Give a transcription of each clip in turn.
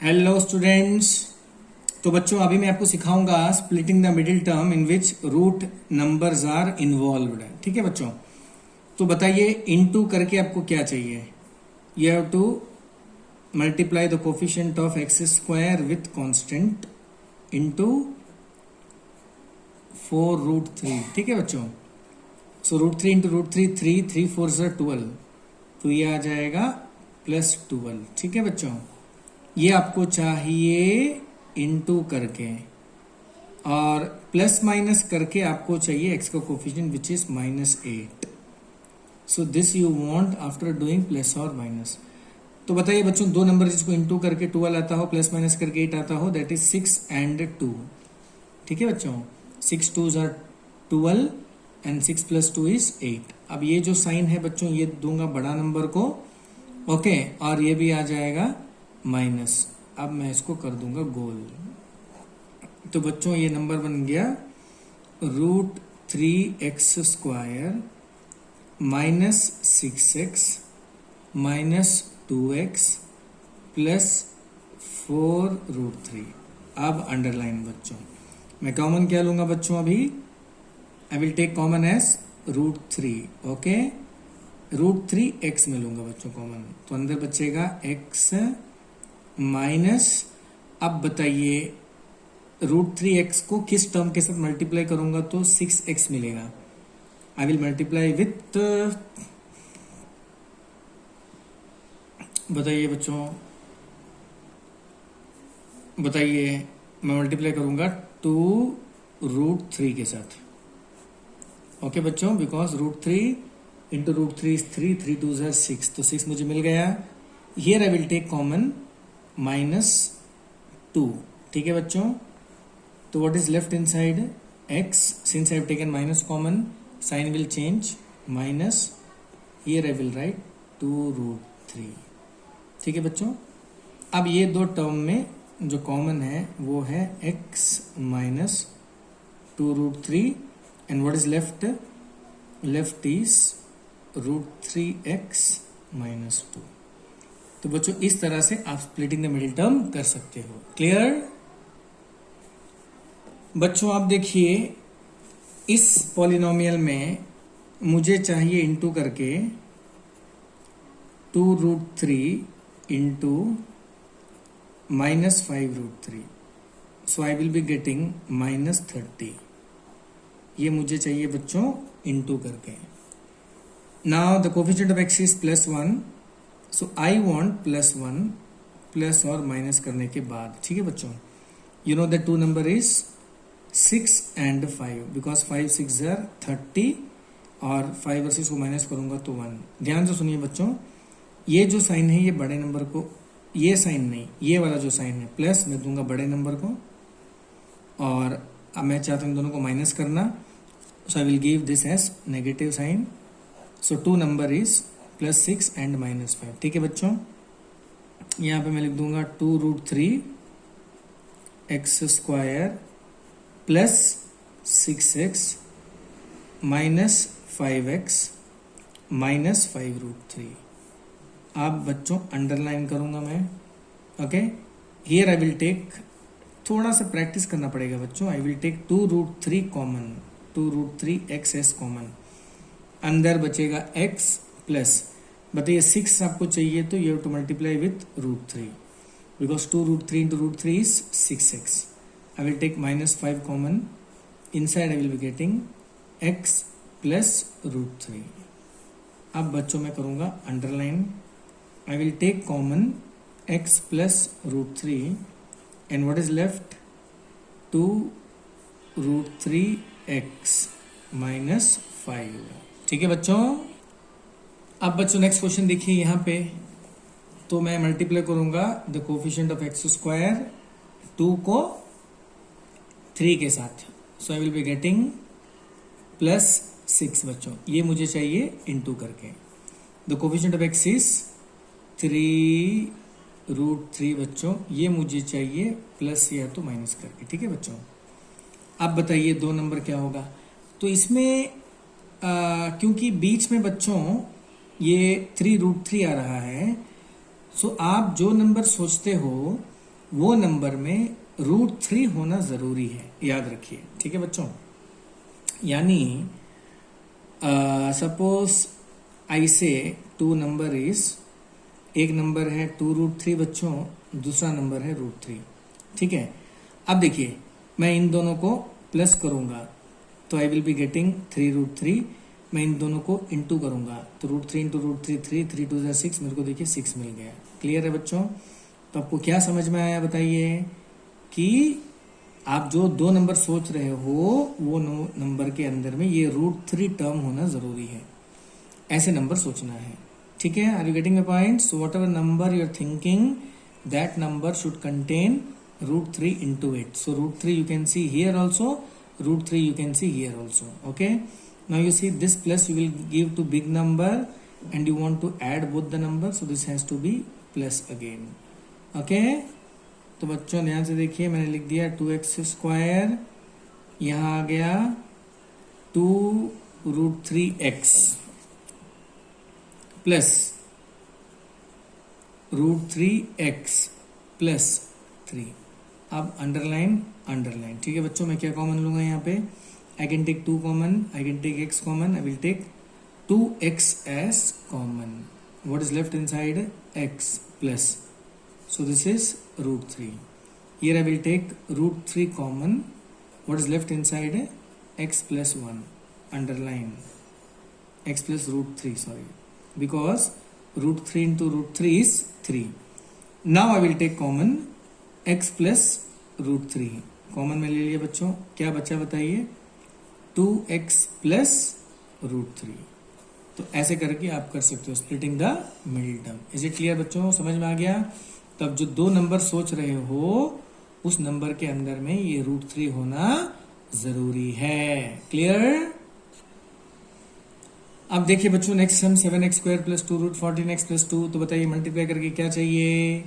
Hello students. तो बच्चों अभी मैं आपको सिखाऊंगा splitting the middle term in which root numbers are involved. ठीक है बच्चों, तो बताइए इनटू करके आपको क्या चाहिए। You have to multiply the coefficient of x square with constant into 4√3। ठीक है बच्चों, सो √3 इंटू √3 3 4 12, तो ये आ जाएगा +12। ठीक है बच्चों, ये आपको चाहिए इनटू करके, और प्लस माइनस करके आपको चाहिए एक्स का coefficient which is -8। So this you want after doing plus और माइनस। तो बताइए बच्चों, दो नंबर जिसको इनटू करके 12 आता हो, प्लस माइनस करके 8 आता हो, दैट इज 6 and 2। ठीक है बच्चों, 6 2s are 12 एंड 6 + 2 is 8। अब ये जो साइन है बच्चों, ये दूंगा बड़ा नंबर को, ओके, और ये भी आ जाएगा माइनस। अब मैं इसको कर दूंगा गोल। तो बच्चों ये नंबर बन गया √3x² -6x -2x +4√3। अब अंडरलाइन बच्चों, मैं कॉमन क्या लूंगा बच्चों, अभी I will take common as √3। Okay, √3x में लूंगा बच्चों कॉमन, तो अंदर बचेगा x माइनस। अब बताइए √3x को किस टर्म के साथ मल्टीप्लाई करूंगा तो 6x मिलेगा। आई विल मल्टीप्लाई विथ, बताइए बच्चों, बताइए, मैं मल्टीप्लाई करूंगा 2√3 के साथ। ओके बच्चों, because √3 into √3 is 3 3 2s are 6, तो 6 मुझे मिल गया। Here I will take common -2। ठीक है बच्चों, तो what is left inside x, since I have taken minus common, sign will change minus, here I will write 2√3। ठीक है बच्चों, अब ये दो टर्म में जो कॉमन है वो है x minus 2√3 and what is left, left is √3x -2। तो बच्चों इस तरह से आप स्प्लिटिंग द मिडिल टर्म कर सकते हो। क्लियर बच्चों, आप देखिए इस पॉलिनोमियल में मुझे चाहिए इनटू करके 2√3 into -5√3, so I will be getting -30। ये मुझे चाहिए बच्चों इनटू करके। Now the coefficient of x is +1, so I want +1 plus और माइनस करने के बाद। ठीक है बच्चों, you know that two number is 6 and 5, because 5 6 are 30 और 5 और 6 को माइनस करूंगा तो 1। ध्यान से सुनिए बच्चों, ये जो साइन है ये बड़े नंबर को, ये साइन नहीं, ये वाला जो साइन है प्लस मैं दूंगा बड़े नंबर को, और अब मैं चाहता हूँ दोनों को माइनस करना, so I will give this as negative sign. So two number is +6 and -5। ठीक है बच्चों, यहाँ पे मैं लिख दूंगा 2√3 x² +6x -5x -5√3। अब बच्चों अंडरलाइन करूंगा मैं। Okay, here I will take, थोड़ा सा प्रैक्टिस करना पड़ेगा बच्चों, I will take 2√3 common, 2√3x common, अंदर बचेगा x प्लस, बताइए 6 आपको चाहिए तो you have to multiply with √3, because 2√3 into √3 is 6x। I will take -5 common, inside I will be getting x plus √3। अब बच्चों मैं करूंगा underline, I will take common x plus √3 and what is left 2√3x -5। ठीक है बच्चों, अब बच्चों next question देखिए यहाँ पे, तो मैं मल्टीप्लाई करूंगा द कोफिशिएंट ऑफ x² 2 को 3 के साथ, सो आई विल बी गेटिंग +6 बच्चों, ये मुझे चाहिए इनटू करके। The coefficient of x is 3√3 बच्चों, ये मुझे चाहिए प्लस या तो माइनस करके। ठीक है बच्चों, अब बताइए दो नंबर क्या होगा। तो इसमें क्योंकि बीच में बच्चों ये 3√3 आ रहा है, सो आप जो नंबर सोचते हो वो नंबर में √3 होना जरूरी है, याद रखिए। ठीक है बच्चों, यानी सपोज आई से 2 नंबर इज, एक नंबर है 2√3 बच्चों, दूसरा नंबर है √3। ठीक है, अब देखिए मैं इन दोनों को प्लस करूंगा तो आई विल बी गेटिंग 3√3। मैं इन दोनों को इंटू करूंगा तो √3 इंटू √3 3, 3 2 6, मेरे को देखिए 6 मिल गया। क्लियर है बच्चों? तो आपको क्या समझ में आया बताइए कि आप जो 2 नंबर सोच रहे हो वो नंबर के अंदर में ये √3 टर्म होना जरूरी है, ऐसे नंबर सोचना है। ठीक है, are you getting my point? So whatever number you are thinking, that number should contain √3 into it. So √3 you can see here also, √3 you can see here also. Okay, now you see this plus you will give to big number and you want to add both the numbers, so this has to be plus again. Okay, तो बच्चों ध्यान से देखिए, मैंने लिख दिया 2x², यहाँ आ गया 2√3x प्लस √3x प्लस 3। अब अंडरलाइन। ठीक है बच्चों, मैं क्या कॉमन लूंगा यहाँ पे? I can take 2 common, I can take x common, I will take 2x as common. What is left inside? x plus, so this is √3। Here I will take √3 common, what is left inside? x plus 1, underline x plus √3, sorry, because √3 into √3 is 3. Now I will take common x plus √3, common में ले लिया बच्चों, क्या बचा बताइए? 2x plus √3। तो ऐसे करके आप कर सकते हो splitting the middle term. Is it clear बच्चों? समझ में आ गया? तब जो 2 नंबर सोच रहे हो उस नंबर के अंदर में ये √3 होना जरूरी है। क्लियर? अब देखिए बच्चों, next sum 7x² plus 2√14x plus 2। तो बताइए मल्टीप्लाई करके क्या चाहिए?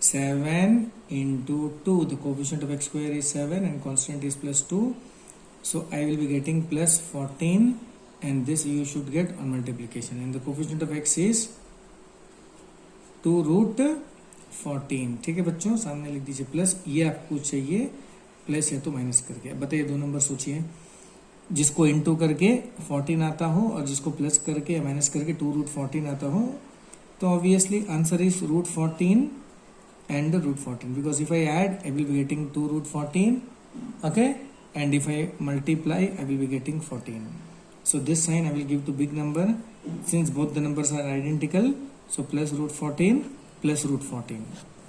7 into 2, the coefficient of x square is 7 and constant is plus 2, so I will be getting plus 14 and this you should get on multiplication, and the coefficient of x is 2√14। ठीक है बच्चों, सामने लिख दीजिए plus, ये आपको चाहिए plus या तो माइनस करके। अब बताइए 2 नंबर सोचिए, जिसको इंटू करके 14 आता हो और जिसको प्लस करके या माइनस करके 2√14 आता हो, तो obviously answer is √14 and √14, because if I add I will be getting 2√14, okay, and if I multiply I will be getting 14. So this sign I will give to big number since both the numbers are identical, so plus √14 plus √14.